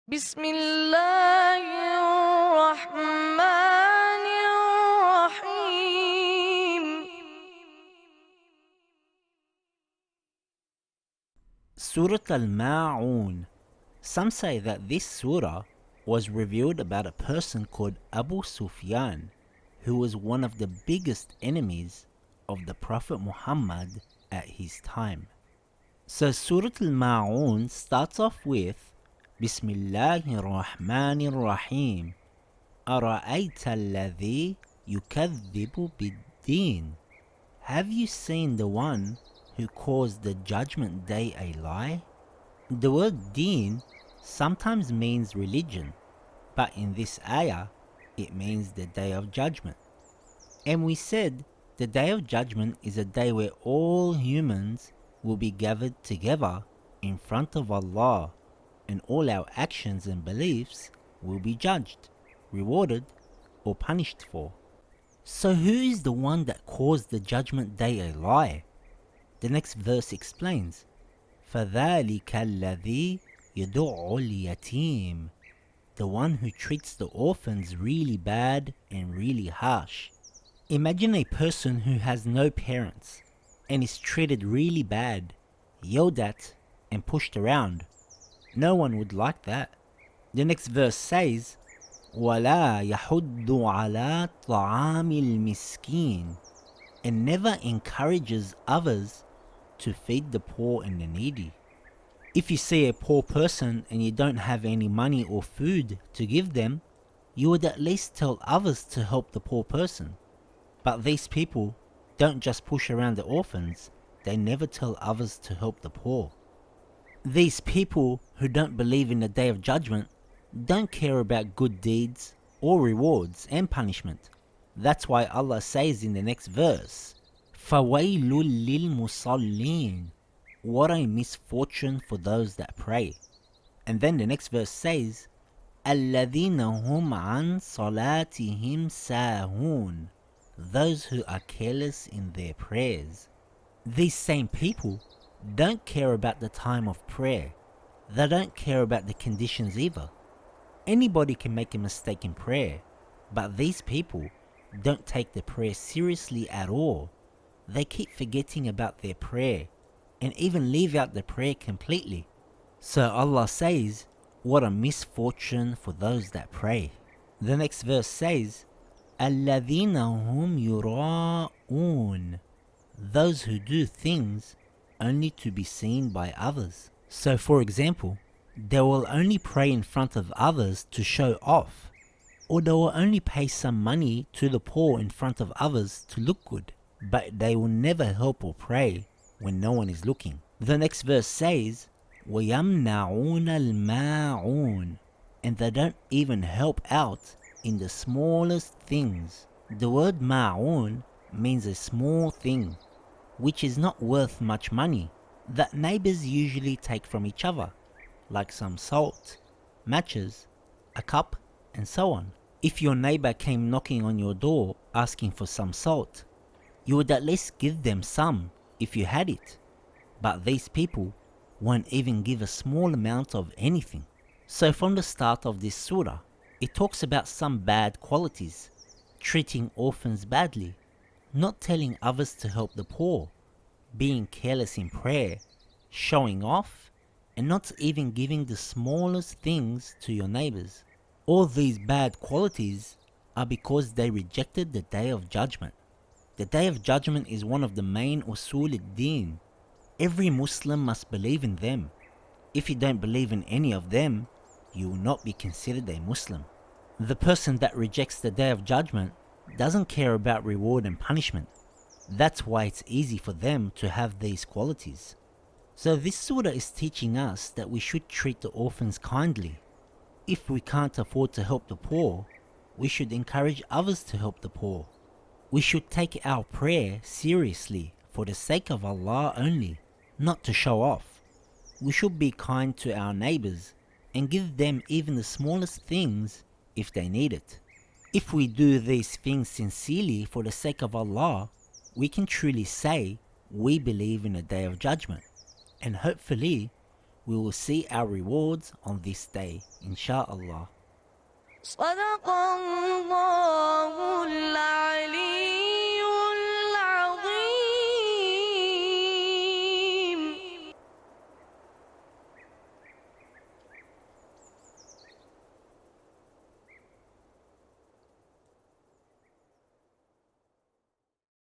بسم الله الرحمن الرحيم. Surah Al-Ma'un. Some say that this surah was revealed about a person called Abu Sufyan, who was one of the biggest enemies of the Prophet Muhammad at his time. So Surah Al-Ma'un starts off with Bismillahir Rahmanir Rahim. أرأيت الذي يكذب بالدين. Have you seen the one who calls the judgment day a lie? The word deen sometimes means religion, but in this ayah it means the day of judgment. And we said the day of judgment is a day where all humans will be gathered together in front of Allah, and all our actions and beliefs will be judged, rewarded, or punished for. So who is the one that calls the judgment day a lie? The next verse explains, thaalikal lathi yadu'ul yateem. The one who treats the orphans really bad and really harsh. Imagine a person who has no parents and is treated really bad, yelled at, and pushed around. No one would like that. The next verse says, وَلَا يَحُدُّ عَلَى طَعَامِ الْمِسْكِينِ, and never encourages others to feed the poor and the needy. If you see a poor person and you don't have any money or food to give them, you would at least tell others to help the poor person. But these people don't just push around the orphans, they never tell others to help the poor. These people who don't believe in the Day of Judgment don't care about good deeds or rewards and punishment. That's why Allah says in the next verse, فَوَيْلٌ لِلْمُصَلِّينَ. What a misfortune for those that pray. And then the next verse says, الَّذِينَ هُمْ عَنْ صَلَاتِهِمْ سَاهُونَ. Those who are careless in their prayers. These same people don't care about the time of prayer. They don't care about the conditions either. Anybody can make a mistake in prayer, but these people don't take the prayer seriously at all. They keep forgetting about their prayer and even leave out the prayer completely. So Allah says, what a misfortune for those that pray. The next verse says, الَّذِينَ هُمْ يُرَاءُونَ. Those who do things only to be seen by others. So for example, they will only pray in front of others to show off, or they will only pay some money to the poor in front of others to look good, but they will never help or pray when no one is looking. The next verse says, وَيَمْنَعُونَ الْمَاعُونَ. And they don't even help out in the smallest things. The word ma'un means a small thing, which is not worth much money, that neighbors usually take from each other, like some salt, matches, a cup, and so on. If your neighbor came knocking on your door asking for some salt, you would at least give them some if you had it. But these people won't even give a small amount of anything. So from the start of this surah, it talks about some bad qualities, treating orphans badly, not telling others to help the poor, being careless in prayer, showing off, and not even giving the smallest things to your neighbors. All these bad qualities are because they rejected the Day of Judgment. The Day of Judgment is one of the main usul ad-din. Every Muslim must believe in them. If you don't believe in any of them, you will not be considered a Muslim. The person that rejects the Day of Judgment doesn't care about reward and punishment. That's why it's easy for them to have these qualities. So this surah is teaching us that we should treat the orphans kindly. If we can't afford to help the poor, we should encourage others to help the poor. We should take our prayer seriously for the sake of Allah only, not to show off. We should be kind to our neighbors and give them even the smallest things if they need it. If we do these things sincerely for the sake of Allah, we can truly say we believe in a Day of Judgment, and hopefully We will see our rewards on this day, insha'Allah. صدق الله